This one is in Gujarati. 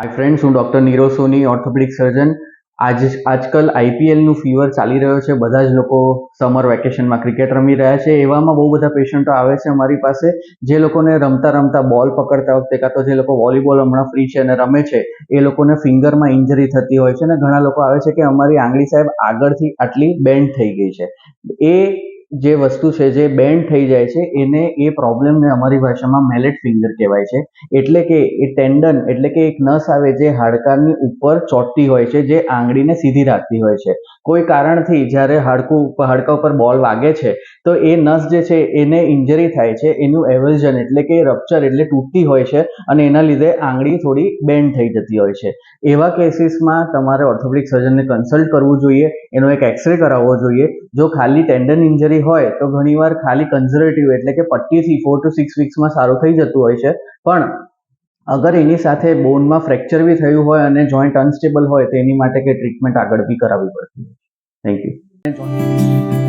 હાય ફ્રેન્ડ્સ, હું ડૉક્ટર નીરવ સોની, ઓર્થોપેડિક સર્જન. આજકાલ આઈપીએલનું ફીવર ચાલી રહ્યો છે. બધા જ લોકો સમર વેકેશનમાં ક્રિકેટ રમી રહ્યા છે. એવામાં બહુ બધા પેશન્ટો આવે છે અમારી પાસે, જે લોકોને રમતા રમતા બોલ પકડતા વખતે કાં તો જે લોકો વોલીબોલ હમણાં ફ્રી છે અને રમે છે એ લોકોને ફિંગરમાં ઇન્જરી થતી હોય છે. અને ઘણા લોકો આવે છે કે અમારી આંગળી સાહેબ આગળથી આટલી બેન્ડ થઈ ગઈ છે. એ જે વસ્તુ છે જે બેન્ડ થઈ જાય છે એને એ પ્રોબ્લેમને અમારી ભાષામાં મેલેટ ફિંગર કહેવાય છે. એટલે કે એ ટેન્ડન એટલે કે એક નસ આવે જે હાડકાની ઉપર ચોંટતી હોય છે, જે આંગળીને સીધી રાખતી હોય છે. કોઈ કારણથી જ્યારે હાડકા ઉપર બોલ વાગે છે તો એ નસ જે છે એને ઇન્જરી થાય છે. એનું એવલ્ઝન એટલે કે રપ્ચર એટલે તૂટતી હોય છે અને એના લીધે આંગળી થોડી બેન્ડ થઈ જતી હોય છે. એવા કેસીસમાં તમારે ઓર્થોપેડિક સર્જનને કન્સલ્ટ કરવું જોઈએ, એનો એક એક્સરે કરાવવો જોઈએ. જો ખાલી ટેન્ડન ઇન્જરી હોય તો ઘણીવાર ખાલી કન્ઝર્વેટિવ એટલે કે પટ્ટીથી 4 to 6 વીક્સમાં સારું થઈ જતું હોય છે. પણ અગર એની સાથે બોનમાં ફ્રેક્ચર બી થયું હોય અને જોઈન્ટ અનસ્ટેબલ હોય તો એની માટે કે ટ્રીટમેન્ટ આગળ બી કરાવવી પડતી હોય. Thank you.